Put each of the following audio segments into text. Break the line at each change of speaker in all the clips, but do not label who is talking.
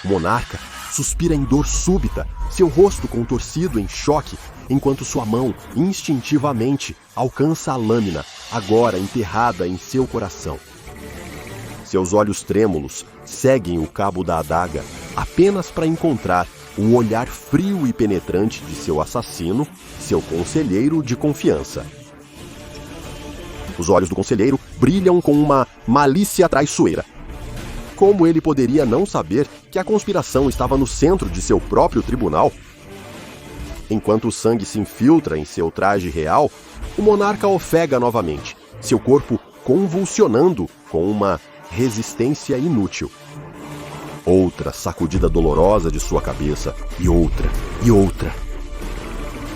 O monarca suspira em dor súbita, seu rosto contorcido em choque, enquanto sua mão, instintivamente, alcança a lâmina, agora enterrada em seu coração. Seus olhos trêmulos seguem o cabo da adaga, apenas para encontrar o olhar frio e penetrante de seu assassino, seu conselheiro de confiança. Os olhos do conselheiro brilham com uma malícia traiçoeira. Como ele poderia não saber que a conspiração estava no centro de seu próprio tribunal? Enquanto o sangue se infiltra em seu traje real, o monarca ofega novamente, seu corpo convulsionando com uma resistência inútil. Outra sacudida dolorosa de sua cabeça, e outra, e outra.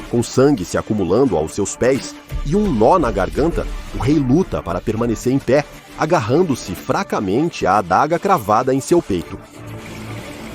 Com sangue se acumulando aos seus pés e um nó na garganta, o rei luta para permanecer em pé, agarrando-se fracamente à adaga cravada em seu peito.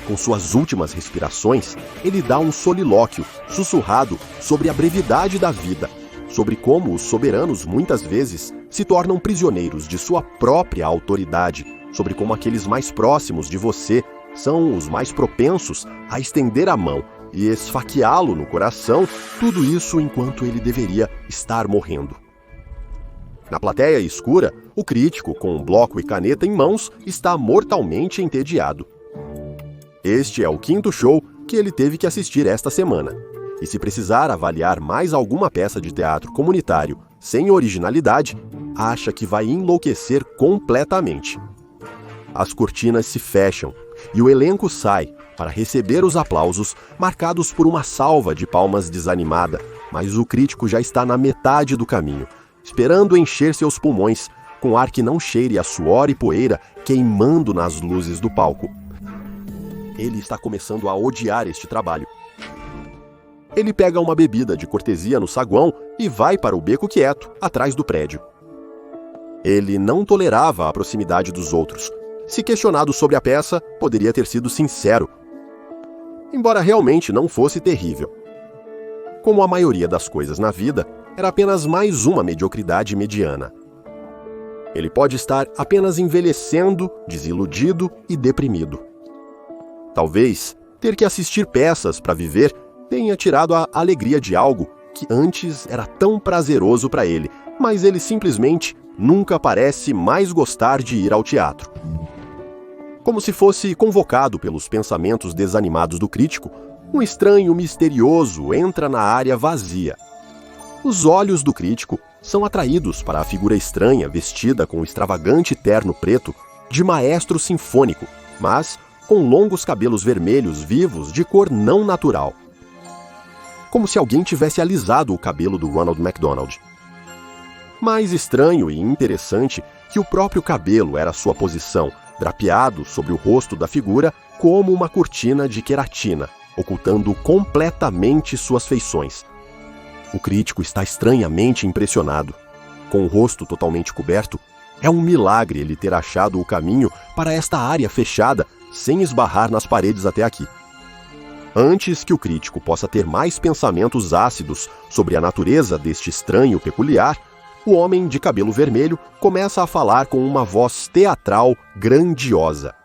Com suas últimas respirações, ele dá um solilóquio, sussurrado, sobre a brevidade da vida, sobre como os soberanos muitas vezes se tornam prisioneiros de sua própria autoridade, sobre como aqueles mais próximos de você são os mais propensos a estender a mão e esfaqueá-lo no coração, tudo isso enquanto ele deveria estar morrendo. Na plateia escura, o crítico, com um bloco e caneta em mãos, está mortalmente entediado. Este é o 5º show que ele teve que assistir esta semana. E se precisar avaliar mais alguma peça de teatro comunitário sem originalidade, acha que vai enlouquecer completamente. As cortinas se fecham e o elenco sai para receber os aplausos, marcados por uma salva de palmas desanimada, mas o crítico já está na metade do caminho, esperando encher seus pulmões, com ar que não cheire a suor e poeira queimando nas luzes do palco. Ele está começando a odiar este trabalho. Ele pega uma bebida de cortesia no saguão e vai para o beco quieto, atrás do prédio. Ele não tolerava a proximidade dos outros. Se questionado sobre a peça, poderia ter sido sincero, embora realmente não fosse terrível. Como a maioria das coisas na vida, era apenas mais uma mediocridade mediana. Ele pode estar apenas envelhecendo, desiludido e deprimido. Talvez ter que assistir peças para viver tenha tirado a alegria de algo que antes era tão prazeroso para ele, mas ele simplesmente nunca parece mais gostar de ir ao teatro. Como se fosse convocado pelos pensamentos desanimados do crítico, um estranho misterioso entra na área vazia. Os olhos do crítico são atraídos para a figura estranha vestida com o extravagante terno preto de maestro sinfônico, mas com longos cabelos vermelhos vivos de cor não natural. Como se alguém tivesse alisado o cabelo do Ronald McDonald. Mais estranho e interessante que o próprio cabelo era sua posição, drapeado sobre o rosto da figura como uma cortina de queratina, ocultando completamente suas feições. O crítico está estranhamente impressionado. Com o rosto totalmente coberto, é um milagre ele ter achado o caminho para esta área fechada sem esbarrar nas paredes até aqui. Antes que o crítico possa ter mais pensamentos ácidos sobre a natureza deste estranho peculiar, o homem de cabelo vermelho começa a falar com uma voz teatral grandiosa.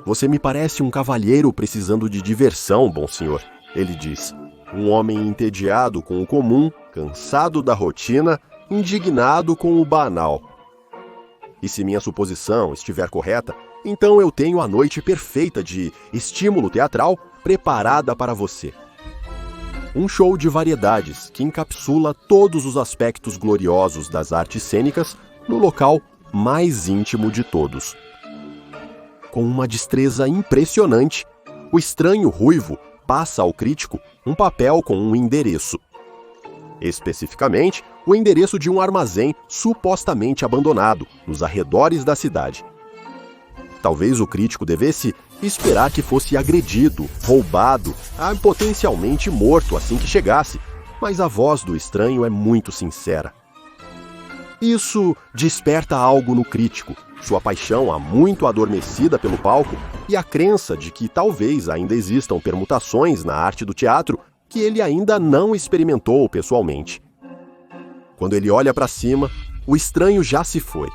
"Você me parece um cavalheiro precisando de diversão, bom senhor", ele diz. "Um homem entediado com o comum, cansado da rotina, indignado com o banal. E se minha suposição estiver correta, então eu tenho a noite perfeita de estímulo teatral preparada para você. Um show de variedades que encapsula todos os aspectos gloriosos das artes cênicas no local mais íntimo de todos." Com uma destreza impressionante, o estranho ruivo passa ao crítico um papel com um endereço. Especificamente, o endereço de um armazém supostamente abandonado nos arredores da cidade. Talvez o crítico devesse esperar que fosse agredido, roubado, potencialmente morto assim que chegasse, mas a voz do estranho é muito sincera. Isso desperta algo no crítico, sua paixão há muito adormecida pelo palco e a crença de que talvez ainda existam permutações na arte do teatro que ele ainda não experimentou pessoalmente. Quando ele olha para cima, o estranho já se foi.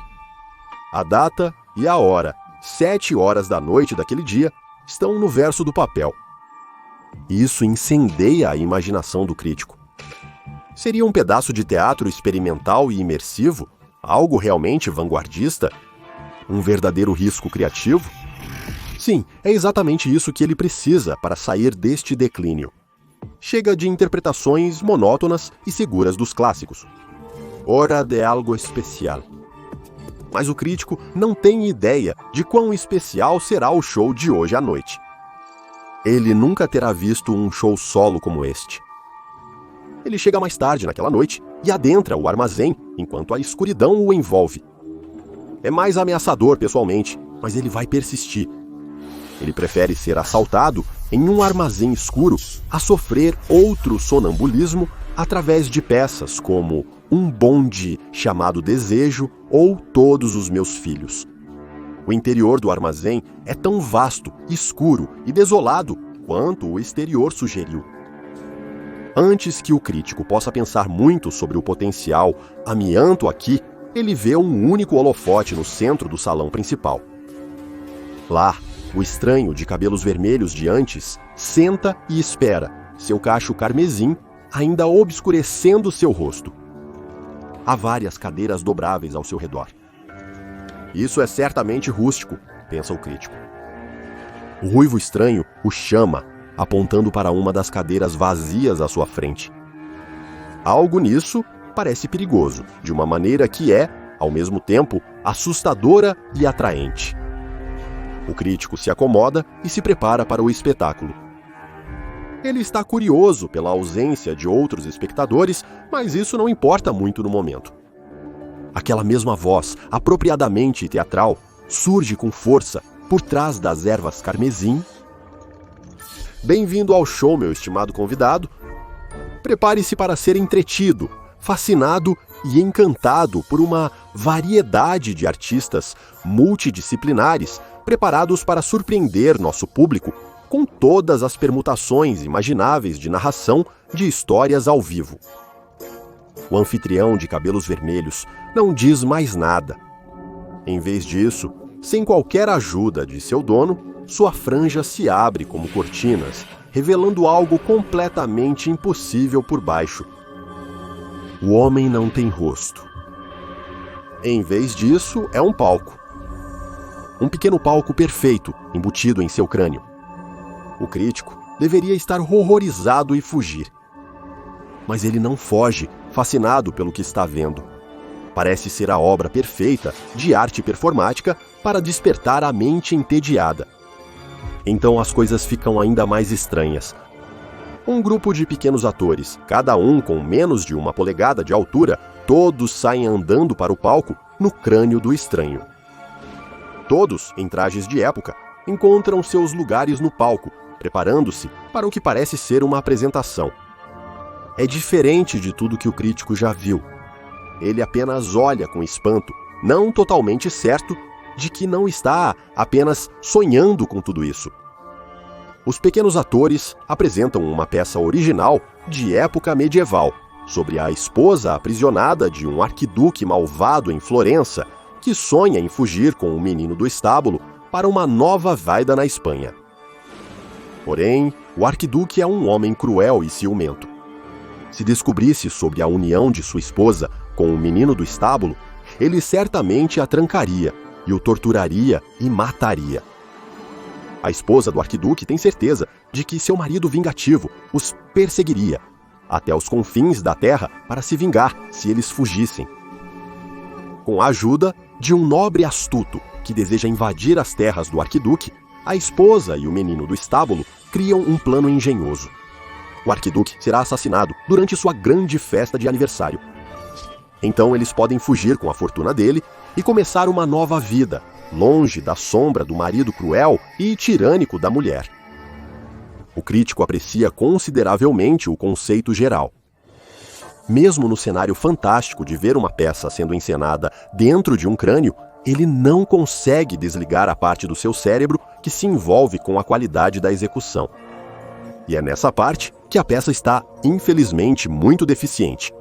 A data e a hora, 7 horas da noite daquele dia, estão no verso do papel. Isso incendeia a imaginação do crítico. Seria um pedaço de teatro experimental e imersivo? Algo realmente vanguardista? Um verdadeiro risco criativo? Sim, é exatamente isso que ele precisa para sair deste declínio. Chega de interpretações monótonas e seguras dos clássicos. Hora de algo especial. Mas o crítico não tem ideia de quão especial será o show de hoje à noite. Ele nunca terá visto um show solo como este. Ele chega mais tarde naquela noite e adentra o armazém enquanto a escuridão o envolve. É mais ameaçador pessoalmente, mas ele vai persistir. Ele prefere ser assaltado em um armazém escuro a sofrer outro sonambulismo através de peças como Um Bonde Chamado Desejo ou Todos os Meus Filhos. O interior do armazém é tão vasto, escuro e desolado quanto o exterior sugeriu. Antes que o crítico possa pensar muito sobre o potencial amianto aqui, ele vê um único holofote no centro do salão principal. Lá, o estranho de cabelos vermelhos de antes senta e espera, seu cacho carmesim ainda obscurecendo seu rosto. Há várias cadeiras dobráveis ao seu redor. Isso é certamente rústico, pensa o crítico. O ruivo estranho o chama, apontando para uma das cadeiras vazias à sua frente. Algo nisso parece perigoso, de uma maneira que é, ao mesmo tempo, assustadora e atraente. O crítico se acomoda e se prepara para o espetáculo. Ele está curioso pela ausência de outros espectadores, mas isso não importa muito no momento. Aquela mesma voz, apropriadamente teatral, surge com força por trás das ervas carmesim. Bem-vindo ao show, meu estimado convidado. Prepare-se para ser entretido, fascinado e encantado por uma variedade de artistas multidisciplinares preparados para surpreender nosso público com todas as permutações imagináveis de narração de histórias ao vivo. O anfitrião de cabelos vermelhos não diz mais nada. Em vez disso, sem qualquer ajuda de seu dono, sua franja se abre como cortinas, revelando algo completamente impossível por baixo. O homem não tem rosto. Em vez disso, é um palco. Um pequeno palco perfeito, embutido em seu crânio. O crítico deveria estar horrorizado e fugir. Mas ele não foge, fascinado pelo que está vendo. Parece ser a obra perfeita de arte performática para despertar a mente entediada. Então as coisas ficam ainda mais estranhas. Um grupo de pequenos atores, cada um com menos de 1 polegada de altura, todos saem andando para o palco no crânio do estranho. Todos, em trajes de época, encontram seus lugares no palco, preparando-se para o que parece ser uma apresentação. É diferente de tudo que o crítico já viu. Ele apenas olha com espanto, não totalmente certo de que não está apenas sonhando com tudo isso. Os pequenos atores apresentam uma peça original de época medieval, sobre a esposa aprisionada de um arquiduque malvado em Florença, que sonha em fugir com o menino do estábulo para uma nova vaida na Espanha. Porém, o arquiduque é um homem cruel e ciumento. Se descobrisse sobre a união de sua esposa com o menino do estábulo, ele certamente a trancaria e o torturaria e mataria. A esposa do arquiduque tem certeza de que seu marido vingativo os perseguiria até os confins da terra para se vingar se eles fugissem. Com a ajuda de um nobre astuto que deseja invadir as terras do arquiduque, a esposa e o menino do estábulo criam um plano engenhoso. O arquiduque será assassinado durante sua grande festa de aniversário. Então eles podem fugir com a fortuna dele e começar uma nova vida, longe da sombra do marido cruel e tirânico da mulher. O crítico aprecia consideravelmente o conceito geral. Mesmo no cenário fantástico de ver uma peça sendo encenada dentro de um crânio, ele não consegue desligar a parte do seu cérebro que se envolve com a qualidade da execução. E é nessa parte que a peça está, infelizmente, muito deficiente.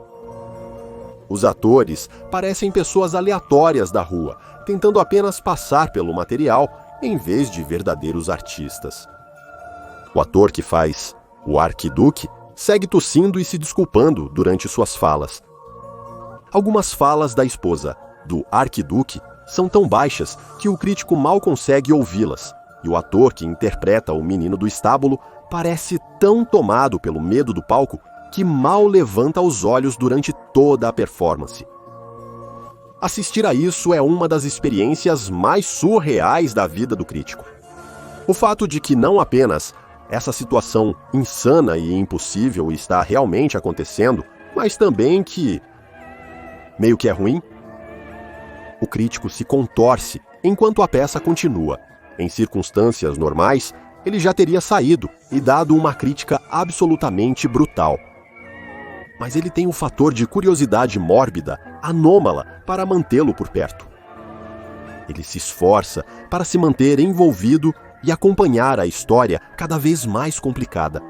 Os atores parecem pessoas aleatórias da rua, tentando apenas passar pelo material em vez de verdadeiros artistas. O ator que faz o arquiduque segue tossindo e se desculpando durante suas falas. Algumas falas da esposa do arquiduque são tão baixas que o crítico mal consegue ouvi-las, e o ator que interpreta o menino do estábulo parece tão tomado pelo medo do palco que mal levanta os olhos durante toda a performance. Assistir a isso é uma das experiências mais surreais da vida do crítico. O fato de que não apenas essa situação insana e impossível está realmente acontecendo, mas também que meio que é ruim. O crítico se contorce enquanto a peça continua. Em circunstâncias normais, ele já teria saído e dado uma crítica absolutamente brutal. Mas ele tem um fator de curiosidade mórbida, anômala, para mantê-lo por perto. Ele se esforça para se manter envolvido e acompanhar a história cada vez mais complicada.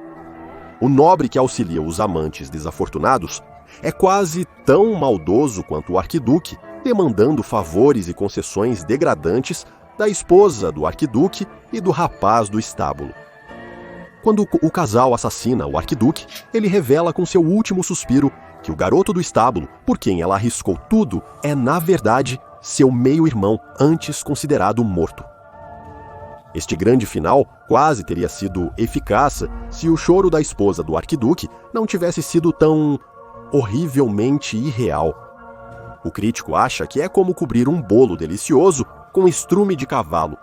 O nobre que auxilia os amantes desafortunados é quase tão maldoso quanto o arquiduque, demandando favores e concessões degradantes da esposa do arquiduque e do rapaz do estábulo. Quando o casal assassina o arquiduque, ele revela com seu último suspiro que o garoto do estábulo, por quem ela arriscou tudo, é, na verdade, seu meio-irmão, antes considerado morto. Este grande final quase teria sido eficaz se o choro da esposa do arquiduque não tivesse sido tão horrivelmente irreal. O crítico acha que é como cobrir um bolo delicioso com estrume de cavalo.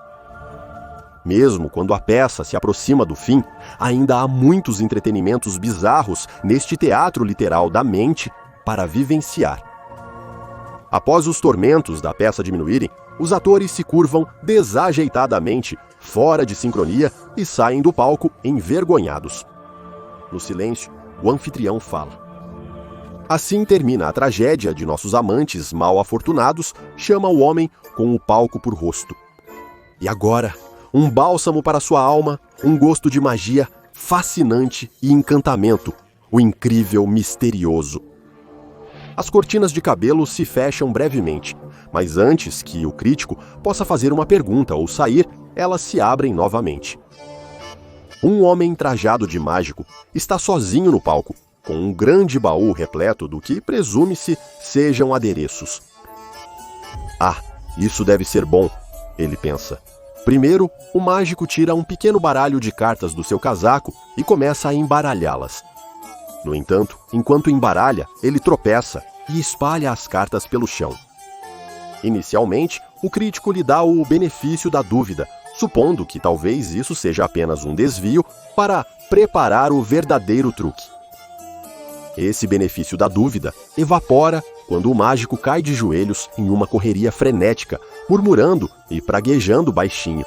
Mesmo quando a peça se aproxima do fim, ainda há muitos entretenimentos bizarros neste teatro literal da mente para vivenciar. Após os tormentos da peça diminuírem, os atores se curvam desajeitadamente, fora de sincronia, e saem do palco envergonhados. No silêncio, o anfitrião fala. Assim termina a tragédia de nossos amantes mal afortunados, chama o homem com o palco por rosto. E agora, um bálsamo para sua alma, um gosto de magia fascinante e encantamento, o incrível misterioso. As cortinas de cabelo se fecham brevemente, mas antes que o crítico possa fazer uma pergunta ou sair, elas se abrem novamente. Um homem trajado de mágico está sozinho no palco, com um grande baú repleto do que presume-se sejam adereços. Ah, isso deve ser bom, ele pensa. Primeiro, o mágico tira um pequeno baralho de cartas do seu casaco e começa a embaralhá-las. No entanto, enquanto embaralha, ele tropeça e espalha as cartas pelo chão. Inicialmente, o crítico lhe dá o benefício da dúvida, supondo que talvez isso seja apenas um desvio para preparar o verdadeiro truque. Esse benefício da dúvida evapora quando o mágico cai de joelhos em uma correria frenética, murmurando e praguejando baixinho.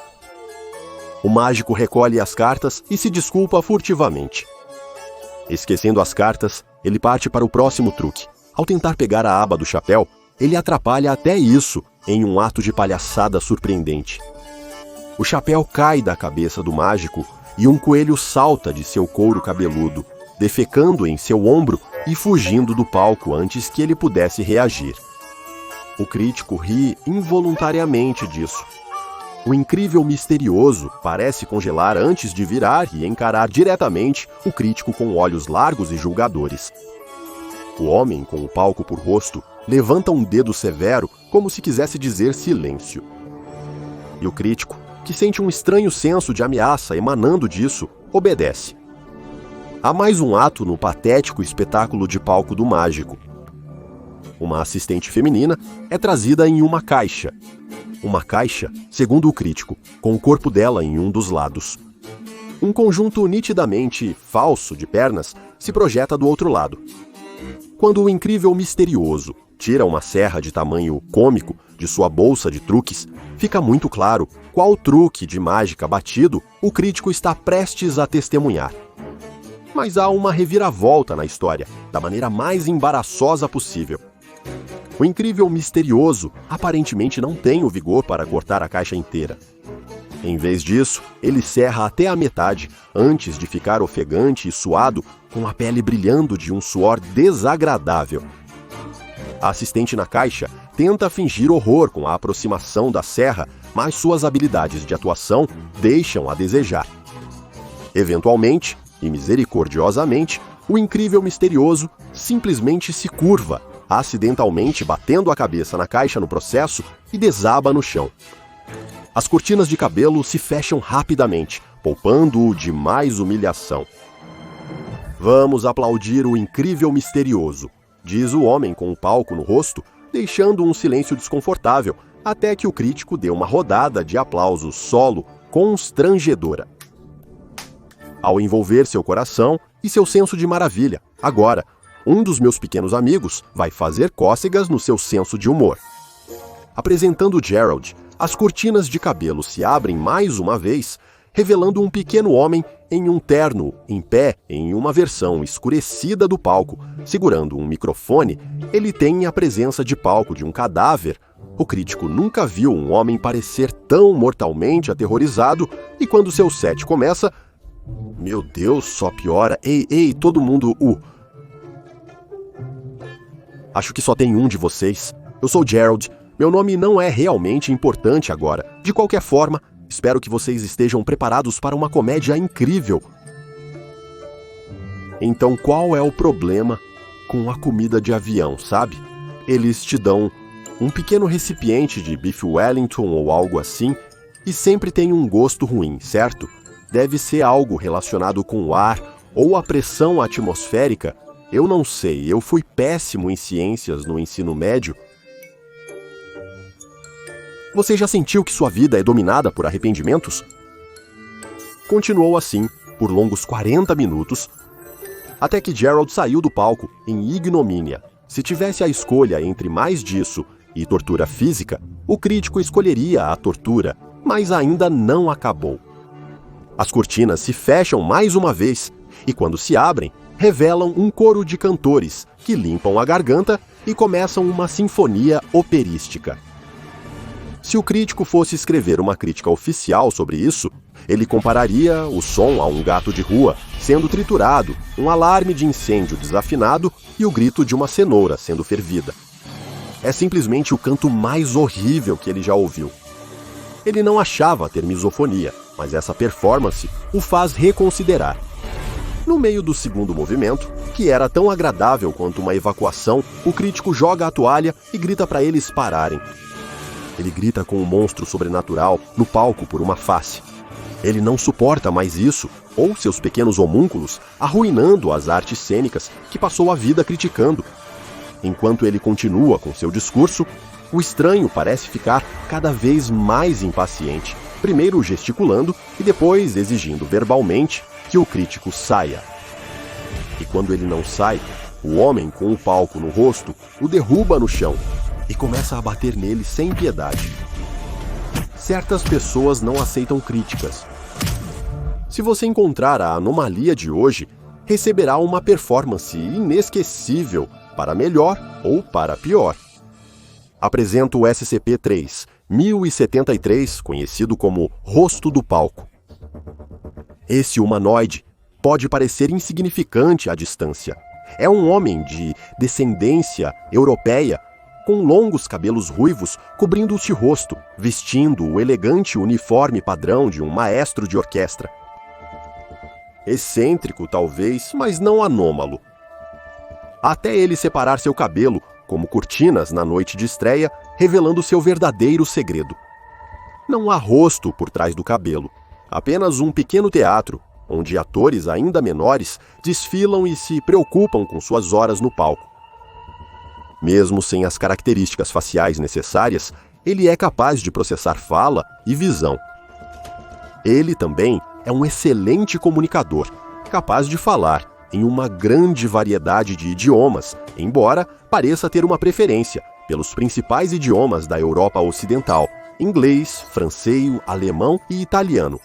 O mágico recolhe as cartas e se desculpa furtivamente. Esquecendo as cartas, ele parte para o próximo truque. Ao tentar pegar a aba do chapéu, ele atrapalha até isso em um ato de palhaçada surpreendente. O chapéu cai da cabeça do mágico e um coelho salta de seu couro cabeludo, defecando em seu ombro e fugindo do palco antes que ele pudesse reagir. O crítico ri involuntariamente disso. O incrível misterioso parece congelar antes de virar e encarar diretamente o crítico com olhos largos e julgadores. O homem, com o palco por rosto, levanta um dedo severo como se quisesse dizer silêncio. E o crítico, que sente um estranho senso de ameaça emanando disso, obedece. Há mais um ato no patético espetáculo de palco do mágico. Uma assistente feminina é trazida em uma caixa. Uma caixa, segundo o crítico, com o corpo dela em um dos lados. Um conjunto nitidamente falso de pernas se projeta do outro lado. Quando o incrível misterioso tira uma serra de tamanho cômico de sua bolsa de truques, fica muito claro qual truque de mágica batido o crítico está prestes a testemunhar. Mas há uma reviravolta na história, da maneira mais embaraçosa possível. O incrível misterioso aparentemente não tem o vigor para cortar a caixa inteira. Em vez disso, ele serra até a metade, antes de ficar ofegante e suado, com a pele brilhando de um suor desagradável. A assistente na caixa tenta fingir horror com a aproximação da serra, mas suas habilidades de atuação deixam a desejar. Eventualmente, e misericordiosamente, o incrível misterioso simplesmente se curva, acidentalmente batendo a cabeça na caixa no processo e desaba no chão. As cortinas de cabelo se fecham rapidamente, poupando-o de mais humilhação. "Vamos aplaudir o incrível misterioso", diz o homem com o palco no rosto, deixando um silêncio desconfortável, até que o crítico dê uma rodada de aplausos solo constrangedora. Ao envolver seu coração e seu senso de maravilha, agora, um dos meus pequenos amigos vai fazer cócegas no seu senso de humor. Apresentando Gerald, as cortinas de cabelo se abrem mais uma vez, revelando um pequeno homem em um terno, em pé em uma versão escurecida do palco. Segurando um microfone, ele tem a presença de palco de um cadáver. O crítico nunca viu um homem parecer tão mortalmente aterrorizado, e quando seu set começa... Meu Deus, só piora. Ei, todo mundo... Acho que só tem um de vocês. Eu sou Gerald. Meu nome não é realmente importante agora. De qualquer forma, espero que vocês estejam preparados para uma comédia incrível. Então, qual é o problema com a comida de avião, sabe? Eles te dão um pequeno recipiente de bife Wellington ou algo assim, e sempre tem um gosto ruim, certo? Deve ser algo relacionado com o ar ou a pressão atmosférica. Eu não sei, eu fui péssimo em ciências no ensino médio. Você já sentiu que sua vida é dominada por arrependimentos? Continuou assim por longos 40 minutos, até que Gerald saiu do palco em ignomínia. Se tivesse a escolha entre mais disso e tortura física, o crítico escolheria a tortura, mas ainda não acabou. As cortinas se fecham mais uma vez e, quando se abrem, revelam um coro de cantores que limpam a garganta e começam uma sinfonia operística. Se o crítico fosse escrever uma crítica oficial sobre isso, ele compararia o som a um gato de rua sendo triturado, um alarme de incêndio desafinado e o grito de uma cenoura sendo fervida. É simplesmente o canto mais horrível que ele já ouviu. Ele não achava ter misofonia, mas essa performance o faz reconsiderar. No meio do segundo movimento, que era tão agradável quanto uma evacuação, o crítico joga a toalha e grita para eles pararem. Ele grita com um monstro sobrenatural no palco por uma face. Ele não suporta mais isso, ou seus pequenos homúnculos, arruinando as artes cênicas que passou a vida criticando. Enquanto ele continua com seu discurso, o estranho parece ficar cada vez mais impaciente, primeiro gesticulando e depois exigindo verbalmente que o crítico saia. E quando ele não sai, o homem com o palco no rosto o derruba no chão e começa a bater nele sem piedade. Certas pessoas não aceitam críticas. Se você encontrar a anomalia de hoje, receberá uma performance inesquecível, para melhor ou para pior. Apresento o SCP-3, 1073, conhecido como Rosto do Palco. Esse humanoide pode parecer insignificante à distância. É um homem de descendência europeia, com longos cabelos ruivos cobrindo-se o rosto, vestindo o elegante uniforme padrão de um maestro de orquestra. Excêntrico, talvez, mas não anômalo. Até ele separar seu cabelo, como cortinas na noite de estreia, revelando seu verdadeiro segredo. Não há rosto por trás do cabelo, apenas um pequeno teatro, onde atores ainda menores desfilam e se preocupam com suas horas no palco. Mesmo sem as características faciais necessárias, ele é capaz de processar fala e visão. Ele também é um excelente comunicador, capaz de falar em uma grande variedade de idiomas, embora pareça ter uma preferência pelos principais idiomas da Europa Ocidental: inglês, francês, alemão e italiano.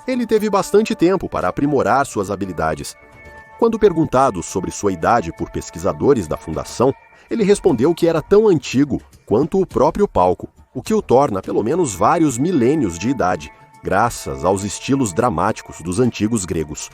Ele teve bastante tempo para aprimorar suas habilidades. Quando perguntado sobre sua idade por pesquisadores da Fundação, ele respondeu que era tão antigo quanto o próprio palco, o que o torna pelo menos vários milênios de idade, graças aos estilos dramáticos dos antigos gregos.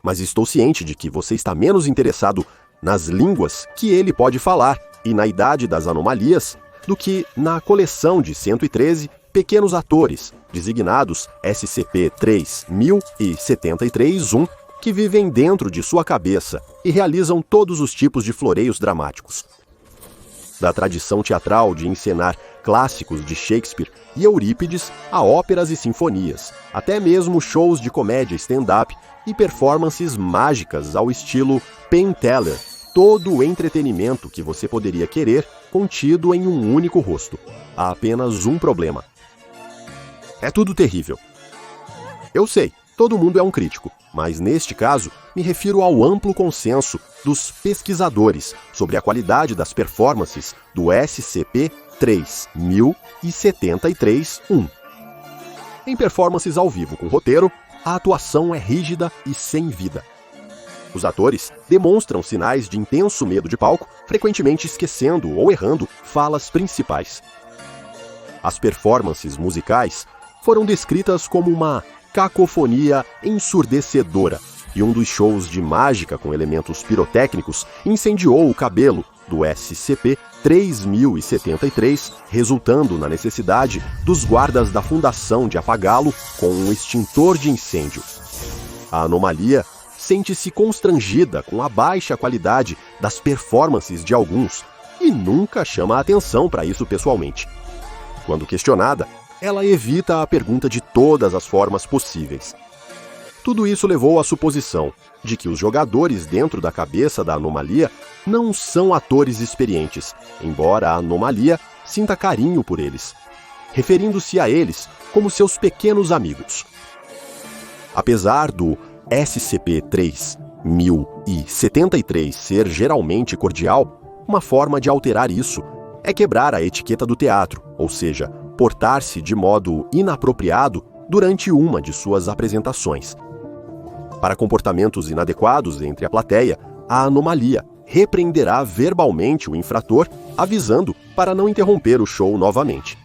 Mas estou ciente de que você está menos interessado nas línguas que ele pode falar e na idade das anomalias do que na coleção de 113 pequenos atores, designados SCP-3073-1, que vivem dentro de sua cabeça e realizam todos os tipos de floreios dramáticos. Da tradição teatral de encenar clássicos de Shakespeare e Eurípides a óperas e sinfonias, até mesmo shows de comédia stand-up e performances mágicas ao estilo Penn Teller, todo o entretenimento que você poderia querer contido em um único rosto. Há apenas um problema. É tudo terrível. Eu sei, todo mundo é um crítico, mas neste caso me refiro ao amplo consenso dos pesquisadores sobre a qualidade das performances do SCP-3073-1. Em performances ao vivo com roteiro, a atuação é rígida e sem vida. Os atores demonstram sinais de intenso medo de palco, frequentemente esquecendo ou errando falas principais. As performances musicais foram descritas como uma cacofonia ensurdecedora, e um dos shows de mágica com elementos pirotécnicos incendiou o cabelo do SCP-3073, resultando na necessidade dos guardas da fundação de apagá-lo com um extintor de incêndio. A anomalia sente-se constrangida com a baixa qualidade das performances de alguns e nunca chama a atenção para isso pessoalmente. Quando questionada, ela evita a pergunta de todas as formas possíveis. Tudo isso levou à suposição de que os jogadores dentro da cabeça da anomalia não são atores experientes, embora a anomalia sinta carinho por eles, referindo-se a eles como seus pequenos amigos. Apesar do SCP-3073 ser geralmente cordial, uma forma de alterar isso é quebrar a etiqueta do teatro, ou seja, portar-se de modo inapropriado durante uma de suas apresentações. Para comportamentos inadequados entre a plateia, a anomalia repreenderá verbalmente o infrator, avisando para não interromper o show novamente.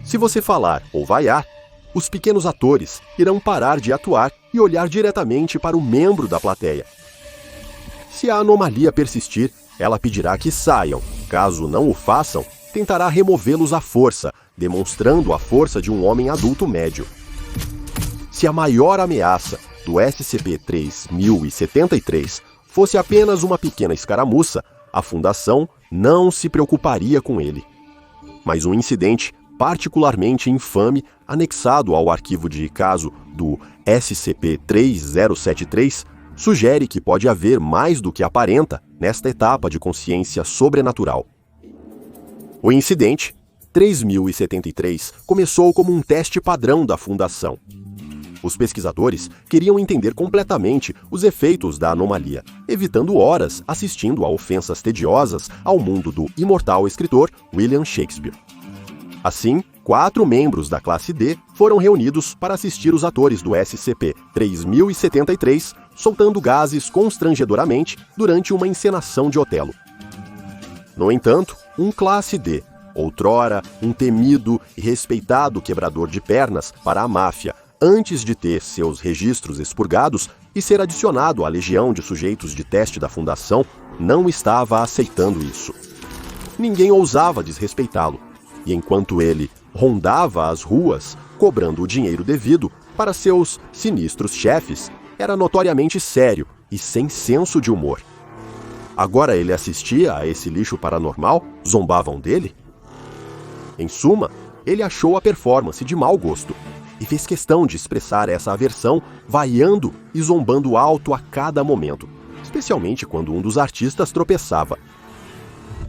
Se você falar ou vaiar, os pequenos atores irão parar de atuar e olhar diretamente para o membro da plateia. Se a anomalia persistir, ela pedirá que saiam. Caso não o façam, tentará removê-los à força, demonstrando a força de um homem adulto médio. Se a maior ameaça do SCP-3073 fosse apenas uma pequena escaramuça, a Fundação não se preocuparia com ele. Mas um incidente particularmente infame, anexado ao arquivo de caso do SCP-3073, sugere que pode haver mais do que aparenta nesta etapa de consciência sobrenatural. O incidente 3073 começou como um teste padrão da Fundação. Os pesquisadores queriam entender completamente os efeitos da anomalia, evitando horas assistindo a ofensas tediosas ao mundo do imortal escritor William Shakespeare. Assim, 4 membros da classe D foram reunidos para assistir os atores do SCP-3073 soltando gases constrangedoramente durante uma encenação de Otelo. No entanto, um classe D, outrora um temido e respeitado quebrador de pernas para a máfia, antes de ter seus registros expurgados e ser adicionado à legião de sujeitos de teste da Fundação, não estava aceitando isso. Ninguém ousava desrespeitá-lo, e enquanto ele rondava as ruas, cobrando o dinheiro devido para seus sinistros chefes, era notoriamente sério e sem senso de humor. Agora ele assistia a esse lixo paranormal? Zombavam dele? Em suma, ele achou a performance de mau gosto e fez questão de expressar essa aversão vaiando e zombando alto a cada momento, especialmente quando um dos artistas tropeçava.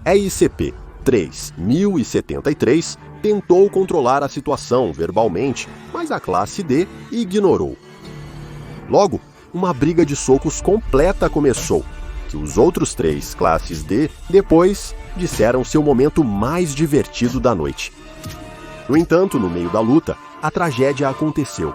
SCP-3073 tentou controlar a situação verbalmente, mas a classe D ignorou. Logo, uma briga de socos completa começou, que os outros 3 classes D depois disseram ser o momento mais divertido da noite. No entanto, no meio da luta, a tragédia aconteceu.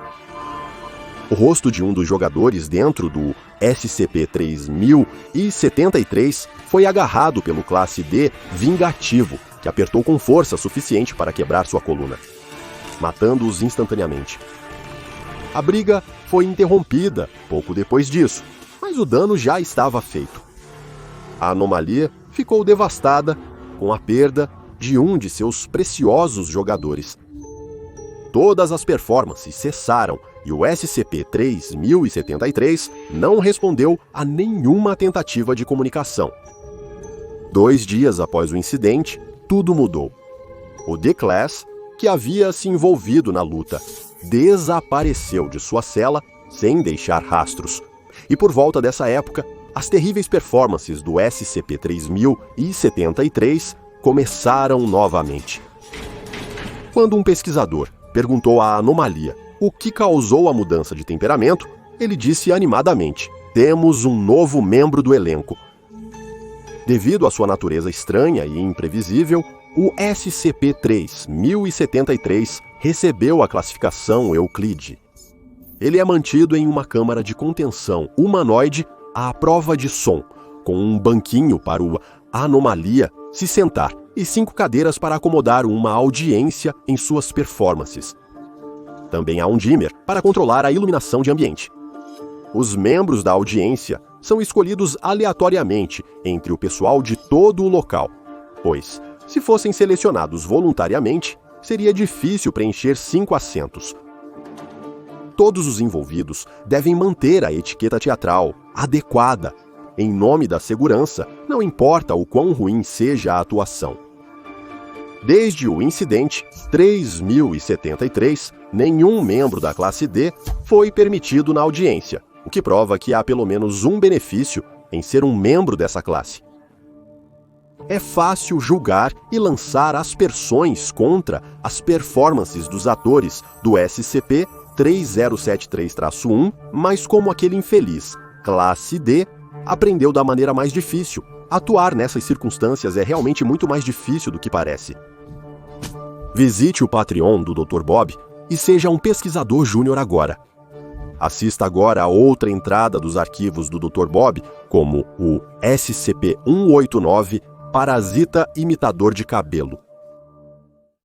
O rosto de um dos jogadores dentro do SCP-3073 foi agarrado pelo classe D vingativo, que apertou com força suficiente para quebrar sua coluna, matando-os instantaneamente. A briga foi interrompida pouco depois disso, mas o dano já estava feito. A anomalia ficou devastada com a perda de um de seus preciosos jogadores. Todas as performances cessaram e o SCP-3073 não respondeu a nenhuma tentativa de comunicação. 2 dias após o incidente, tudo mudou. O D-Class, que havia se envolvido na luta, desapareceu de sua cela sem deixar rastros. E por volta dessa época, as terríveis performances do SCP-3073 começaram novamente. Quando um pesquisador perguntou à anomalia o que causou a mudança de temperamento, ele disse animadamente: "Temos um novo membro do elenco." Devido à sua natureza estranha e imprevisível, o SCP-3073 recebeu a classificação Euclide. Ele é mantido em uma câmara de contenção humanoide à prova de som, com um banquinho para o anomalia se sentar e 5 cadeiras para acomodar uma audiência em suas performances. Também há um dimmer para controlar a iluminação de ambiente. Os membros da audiência são escolhidos aleatoriamente entre o pessoal de todo o local, pois, se fossem selecionados voluntariamente, seria difícil preencher 5 assentos. Todos os envolvidos devem manter a etiqueta teatral adequada. Em nome da segurança, não importa o quão ruim seja a atuação. Desde o incidente 3073, nenhum membro da classe D foi permitido na audiência, o que prova que há pelo menos um benefício em ser um membro dessa classe. É fácil julgar e lançar aspersões contra as performances dos atores do SCP-3073-1, mas como aquele infeliz, classe D, aprendeu da maneira mais difícil. Atuar nessas circunstâncias é realmente muito mais difícil do que parece. Visite o Patreon do Dr. Bob e seja um pesquisador júnior agora. Assista agora a outra entrada dos arquivos do Dr. Bob, como o SCP-189 Parasita Imitador de Cabelo.